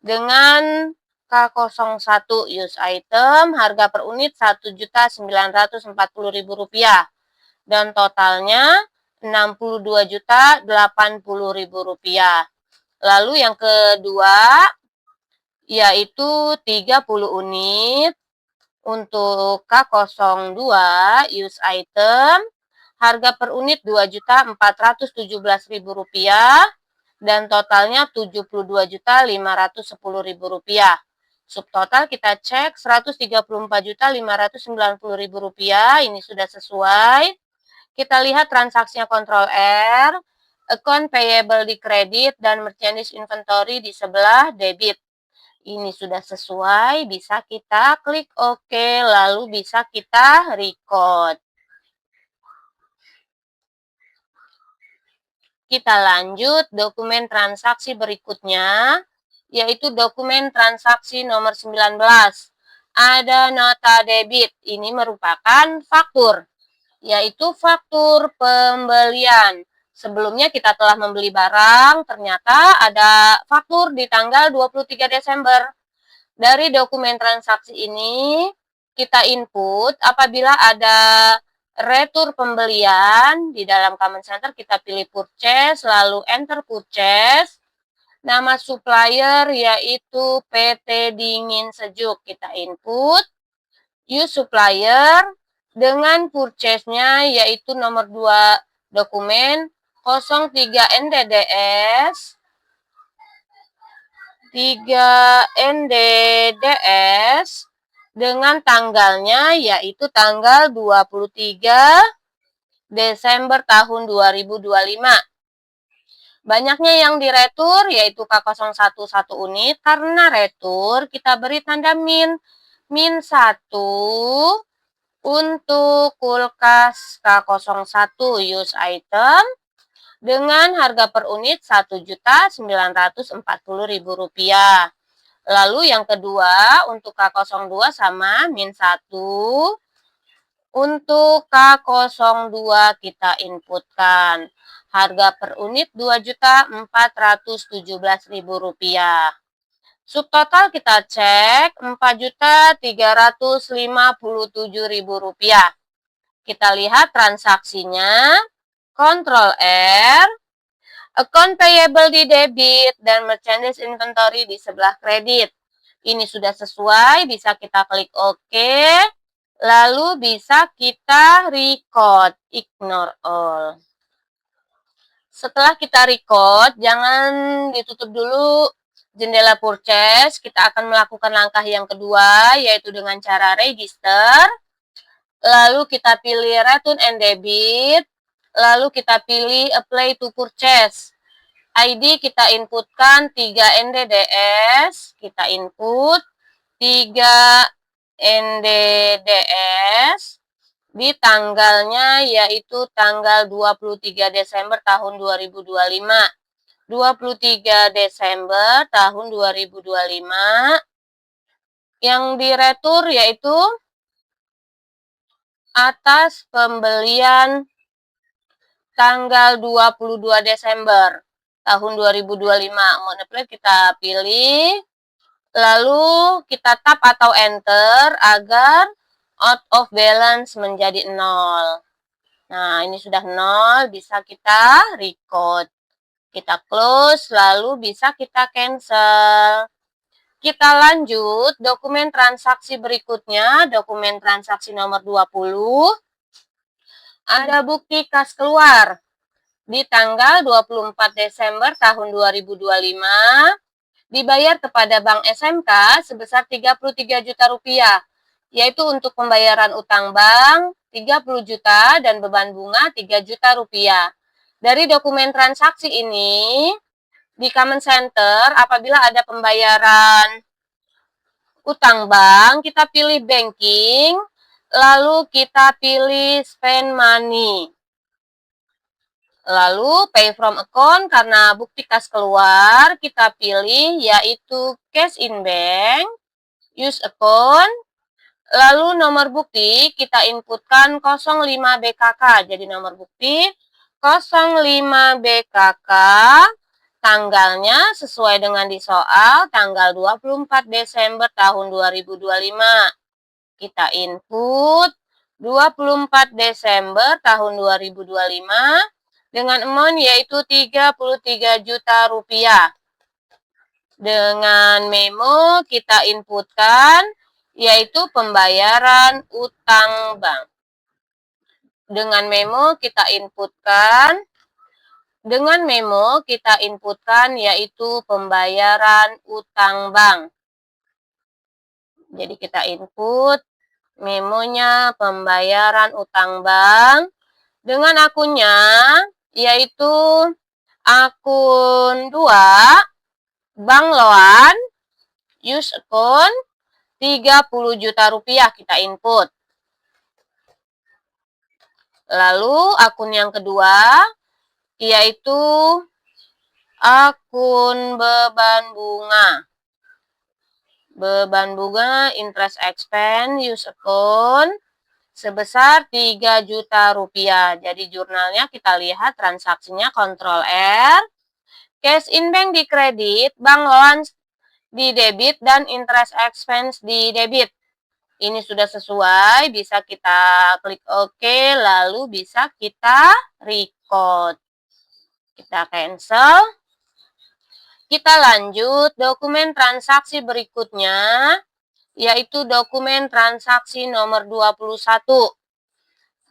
Dengan K01 use item, harga per unit Rp1.940.000. Dan totalnya Rp62.080.000. Lalu yang kedua, yaitu 30 unit. Untuk K02 use item, harga per unit Rp2.417.000 dan totalnya Rp72.510.000. Subtotal kita cek Rp134.590.000. Ini sudah sesuai. Kita lihat transaksinya Ctrl R, account payable di kredit dan merchandise inventory di sebelah debit. Ini sudah sesuai, bisa kita klik OK, lalu bisa kita record. Kita lanjut dokumen transaksi berikutnya, yaitu dokumen transaksi nomor 19. Ada nota debit, ini merupakan faktur, yaitu faktur pembelian. Sebelumnya kita telah membeli barang, ternyata ada faktur di tanggal 23 Desember. Dari dokumen transaksi ini, kita input apabila ada retur pembelian. Di dalam Comment Center kita pilih purchase, lalu enter purchase. Nama supplier yaitu PT Dingin Sejuk, kita input. Use supplier dengan purchase-nya yaitu nomor 2 dokumen 03 NDDS 3 NDDS dengan tanggalnya yaitu tanggal 23 Desember tahun 2025. Banyaknya yang diretur yaitu K01 1 unit, karena retur kita beri tanda min. Min 1 untuk kulkas K01 use item dengan harga per unit Rp1.940.000. Lalu yang kedua untuk K02 sama min 1. Untuk K02 kita inputkan harga per unit Rp2.417.000. Subtotal kita cek Rp4.357.000. Kita lihat transaksinya, Ctrl R, account payable di debit, dan merchandise inventory di sebelah kredit. Ini sudah sesuai, bisa kita klik OK, lalu bisa kita record, ignore all. Setelah kita record, jangan ditutup dulu jendela purchase. Kita akan melakukan langkah yang kedua, yaitu dengan cara register. Lalu kita pilih return and debit. Lalu kita pilih apply to purchase. ID kita inputkan 3 NDDS, kita input 3 NDDS di tanggalnya yaitu tanggal 23 Desember tahun 2025. 23 Desember tahun 2025 yang diretur yaitu atas pembelian tanggal 22 Desember tahun 2025. Mode plate kita pilih, lalu kita tap atau enter agar out of balance menjadi 0. Nah, ini sudah 0, bisa kita record. Kita close, lalu bisa kita cancel. Kita lanjut, dokumen transaksi berikutnya, dokumen transaksi nomor 20. Ada bukti kas keluar di tanggal 24 Desember tahun 2025 dibayar kepada Bank SMK sebesar 33 juta rupiah, yaitu untuk pembayaran utang bank 30 juta dan beban bunga 3 juta rupiah. Dari dokumen transaksi ini, di Common Center, apabila ada pembayaran utang bank, kita pilih banking, lalu kita pilih spend money. Lalu pay from account, karena bukti kas keluar, kita pilih yaitu cash in bank, use account, lalu nomor bukti kita inputkan 05 BKK, jadi nomor bukti 05 BKK, tanggalnya sesuai dengan di soal, tanggal 24 Desember tahun 2025. Kita input 24 Desember tahun 2025, dengan amount yaitu 33 juta rupiah. Dengan memo kita inputkan yaitu pembayaran utang bank. Dengan memo kita inputkan yaitu pembayaran utang bank. Jadi kita input memonya pembayaran utang bank dengan akunnya yaitu akun 2, Bank Loan, use account 30 juta rupiah kita input. Lalu akun yang kedua yaitu akun beban bunga. Beban bunga interest expense use account sebesar 3 juta rupiah. Jadi jurnalnya kita lihat transaksinya Ctrl R, cash in bank di kredit, bank loan di debit, dan interest expense di debit. Ini sudah sesuai, bisa kita klik OK, lalu bisa kita record. Kita cancel. Kita lanjut, dokumen transaksi berikutnya yaitu dokumen transaksi nomor 21.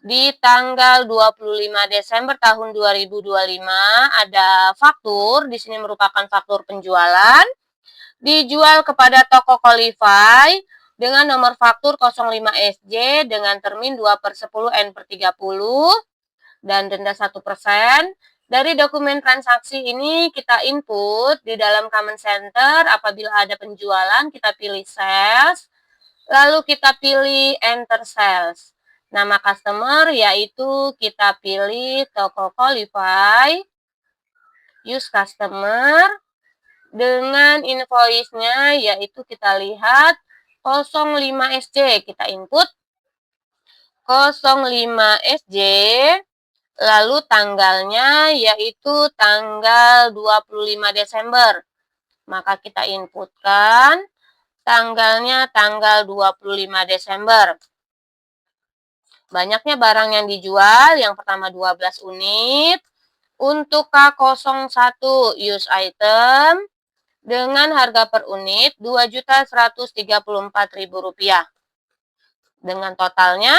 Di tanggal 25 Desember tahun 2025 ada faktur, di sini merupakan faktur penjualan, dijual kepada toko Qualify dengan nomor faktur 05SJ dengan termin 2/10 N/30 dan denda 1%. Dari dokumen transaksi ini kita input di dalam Common Center, apabila ada penjualan kita pilih sales, lalu kita pilih enter sales. Nama customer yaitu kita pilih toko Qualify, use customer, dengan invoice-nya yaitu kita lihat 05SJ, kita input 05SJ, lalu tanggalnya yaitu tanggal 25 Desember. Maka kita inputkan tanggalnya tanggal 25 Desember. Banyaknya barang yang dijual, yang pertama 12 unit. Untuk K01 use item dengan harga per unit Rp2.134.000. Dengan totalnya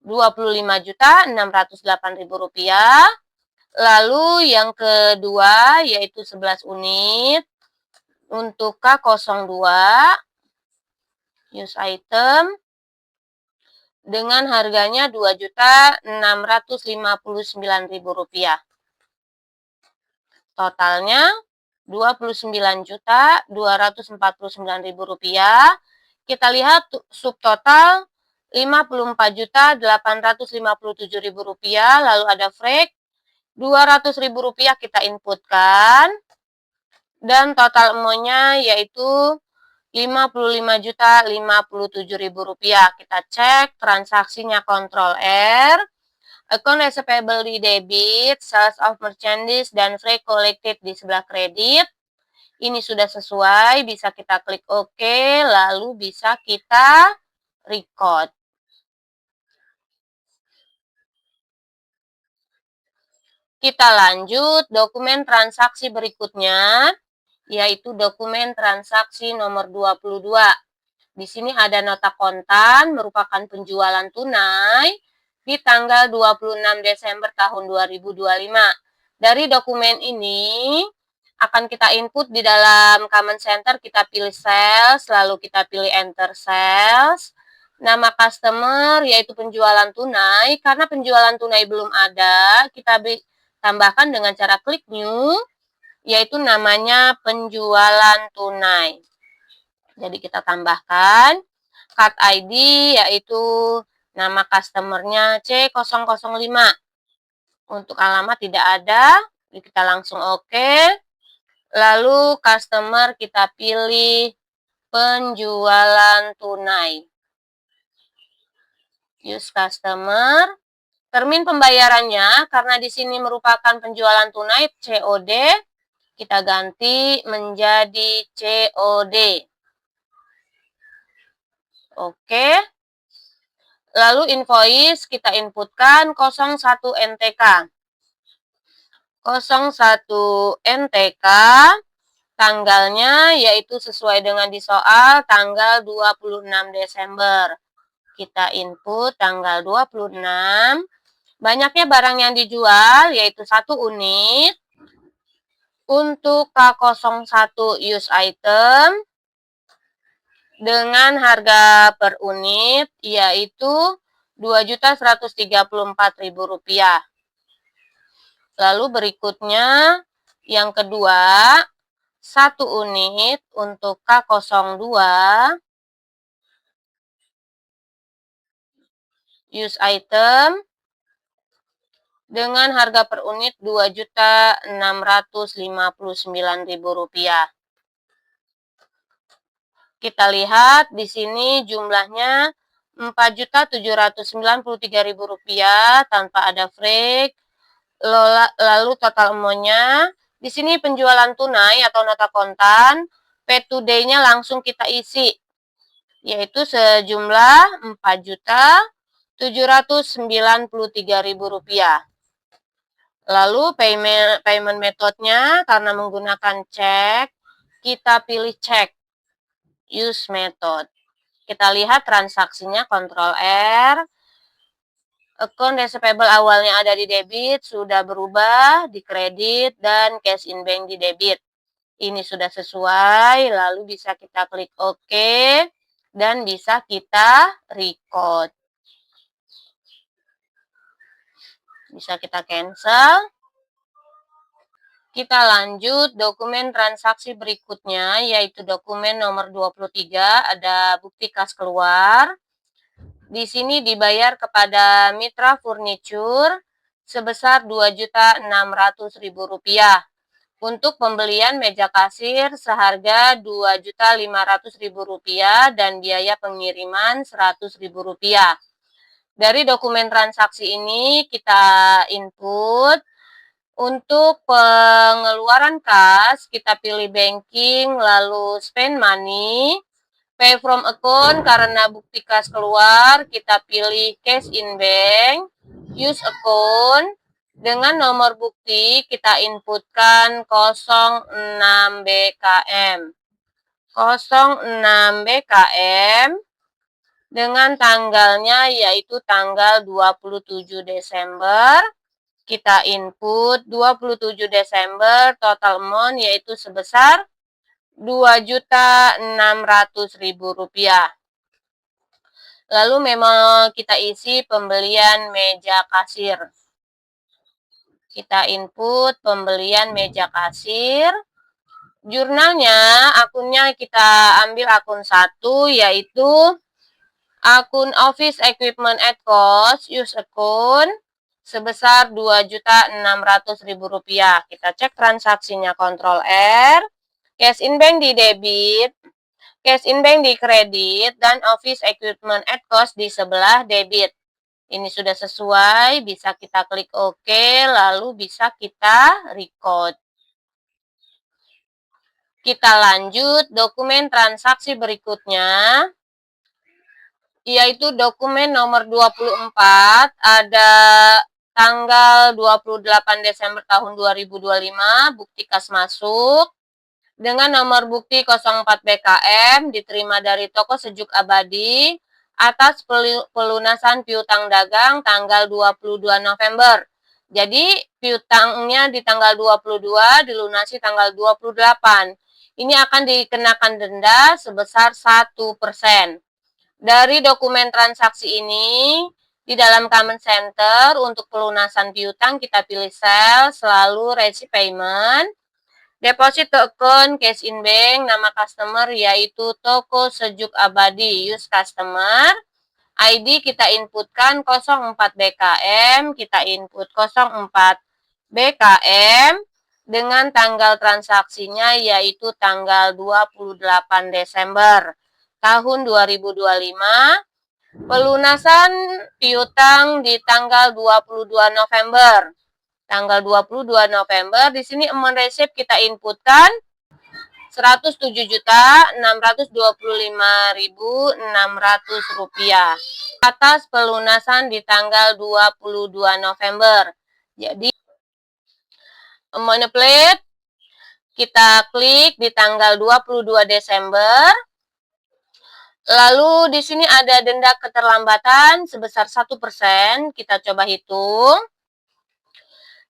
Rp25.608.000. Lalu yang kedua yaitu 11 unit. Untuk K02 use item dengan harganya Rp2.659.000. Totalnya Rp29.249.000. Kita lihat subtotal Rp54.857.000. Lalu ada break Rp200.000 kita inputkan. Dan total amount-nya yaitu Rp55.057.000. Kita cek transaksinya, Ctrl R. Account receivable di debit, sales of merchandise, dan freight collected di sebelah kredit. Ini sudah sesuai, bisa kita klik OK, lalu bisa kita record. Kita lanjut dokumen transaksi berikutnya, yaitu dokumen transaksi nomor 22. Di sini ada nota kontan merupakan penjualan tunai di tanggal 26 Desember tahun 2025. Dari dokumen ini akan kita input di dalam command center, kita pilih sales, lalu kita pilih enter sales. Nama customer yaitu penjualan tunai, karena penjualan tunai belum ada, kita tambahkan dengan cara klik new, yaitu namanya penjualan tunai. Jadi kita tambahkan card ID yaitu nama customernya C005. Untuk alamat tidak ada, kita langsung OK. Lalu customer kita pilih penjualan tunai. Use customer. Termin pembayarannya, karena di sini merupakan penjualan tunai COD, kita ganti menjadi COD. Oke. Lalu invoice kita inputkan 01 NTK. 01 NTK, tanggalnya yaitu sesuai dengan di soal tanggal 26 Desember. Kita input tanggal 26. Banyaknya barang yang dijual yaitu 1 unit. Untuk K01 use item dengan harga per unit yaitu Rp2.134.000. Lalu berikutnya yang kedua, 1 unit untuk K02 use item dengan harga per unit Rp2.659.000. Kita lihat di sini jumlahnya Rp4.793.000 tanpa ada break. Lalu total amount-nya di sini penjualan tunai atau nota kontan, pay today-nya langsung kita isi, yaitu sejumlah Rp4.793.000. Lalu payment metode-nya karena menggunakan cek, kita pilih cek, use method. Kita lihat transaksinya, Ctrl R. Account receivable awalnya ada di debit, sudah berubah di kredit, dan cash in bank di debit. Ini sudah sesuai, lalu bisa kita klik OK, dan bisa kita record. Bisa kita cancel. Kita lanjut dokumen transaksi berikutnya, yaitu dokumen nomor 23, ada bukti kas keluar. Di sini dibayar kepada Mitra Furniture sebesar Rp2.600.000 untuk pembelian meja kasir seharga Rp2.500.000 dan biaya pengiriman Rp100.000. Dari dokumen transaksi ini kita input. Untuk pengeluaran kas, kita pilih banking, lalu spend money. Pay from account, karena bukti kas keluar, kita pilih cash in bank. Use account, dengan nomor bukti kita inputkan 06 BKM. 06 BKM dengan tanggalnya yaitu tanggal 27 Desember. Kita input 27 Desember, total amount yaitu sebesar Rp2.600.000. Lalu memang kita isi pembelian meja kasir. Kita input pembelian meja kasir. Jurnalnya, akunnya kita ambil akun 1, yaitu akun Office Equipment at Cost, use account, sebesar Rp2.600.000. Kita cek transaksinya, Ctrl R, cash in bank di debit, cash in bank di kredit, dan Office Equipment at Cost di sebelah debit. Ini sudah sesuai, bisa kita klik OK, lalu bisa kita record. Kita lanjut dokumen transaksi berikutnya, yaitu dokumen nomor 24, ada tanggal 28 Desember tahun 2025, bukti kas masuk, dengan nomor bukti 04 BKM, diterima dari toko Sejuk Abadi, atas pelunasan piutang dagang tanggal 22 November. Jadi piutangnya di tanggal 22, dilunasi tanggal 28. Ini akan dikenakan denda sebesar 1%. Dari dokumen transaksi ini, di dalam Command Center, untuk pelunasan piutang kita pilih sel, selalu receipt payment, deposit to account, cash in bank, nama customer yaitu Toko Sejuk Abadi, use customer, ID kita inputkan 04 BKM, kita input 04 BKM, dengan tanggal transaksinya yaitu tanggal 28 Desember tahun 2025, pelunasan piutang di tanggal 22 November. Tanggal 22 November, di sini amount receipt kita inputkan Rp107.625.600 atas pelunasan di tanggal 22 November. Jadi amount plate kita klik di tanggal 22 Desember. Lalu di sini ada denda keterlambatan sebesar 1%. Kita coba hitung.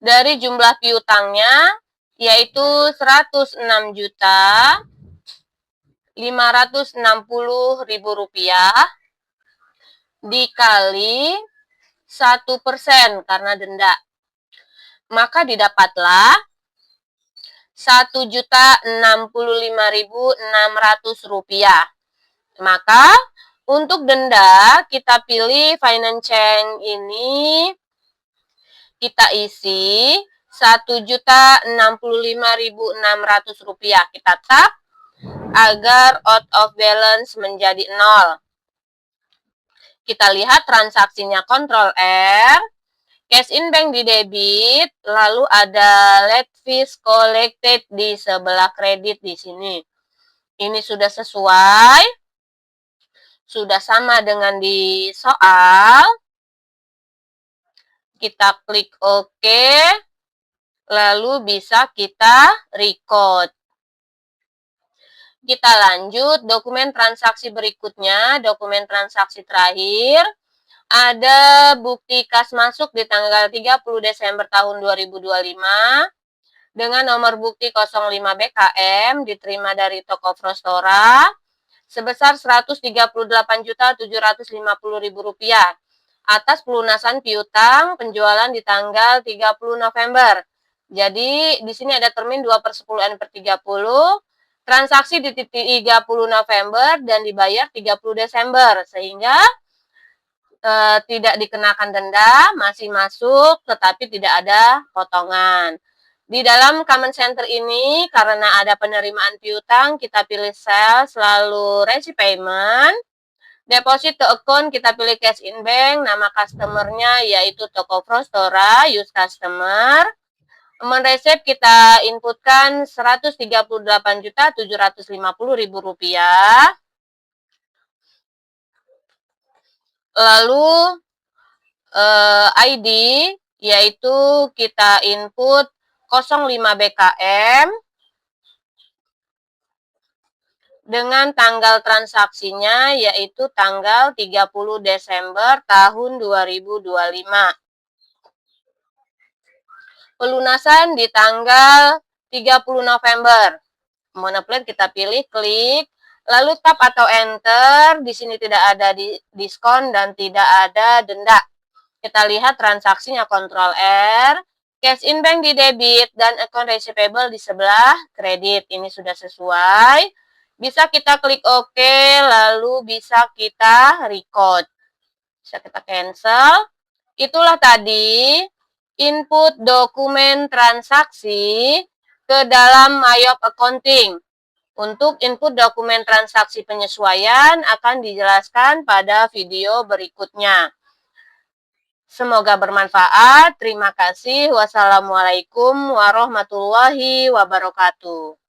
Dari jumlah piutangnya yaitu Rp106.560.000 dikali 1% karena denda. Maka didapatlah Rp1.065.600. Maka untuk denda kita pilih finance change ini, kita isi Rp1.065.600. Kita tap agar out of balance menjadi 0. Kita lihat transaksinya, Ctrl R, cash in bank di debit, lalu ada late fees collected di sebelah kredit di sini. Ini sudah sesuai, sudah sama dengan di soal. Kita klik OK, lalu bisa kita record. Kita lanjut dokumen transaksi berikutnya, dokumen transaksi terakhir. Ada bukti kas masuk di tanggal 30 Desember tahun 2025 dengan nomor bukti 05 BKM, diterima dari toko Frostora sebesar Rp138.750.000 atas pelunasan piutang penjualan di tanggal 30 November. Jadi di sini ada termin 2/10/30, transaksi di 30 November dan dibayar 30 Desember, sehingga tidak dikenakan denda, masih masuk tetapi tidak ada potongan. Di dalam Command Center ini, karena ada penerimaan piutang, kita pilih sel, selalu receipt payment, deposit to account kita pilih cash in bank, nama customernya yaitu toko Frostora, use customer, amount receipt kita inputkan Rp138.750.000. Lalu ID yaitu kita input 05 BKM dengan tanggal transaksinya yaitu tanggal 30 Desember tahun 2025. Pelunasan di tanggal 30 November. Monoplate kita pilih, klik, lalu tap atau enter. Di sini tidak ada diskon dan tidak ada denda. Kita lihat transaksinya, Ctrl R, Cash in bank di debit dan account receivable di sebelah kredit. Ini sudah sesuai. Bisa kita klik OK, lalu bisa kita record. Bisa kita cancel. Itulah tadi input dokumen transaksi ke dalam MyOp Accounting. Untuk input dokumen transaksi penyesuaian akan dijelaskan pada video berikutnya. Semoga bermanfaat. Terima kasih. Wassalamualaikum warahmatullahi wabarakatuh.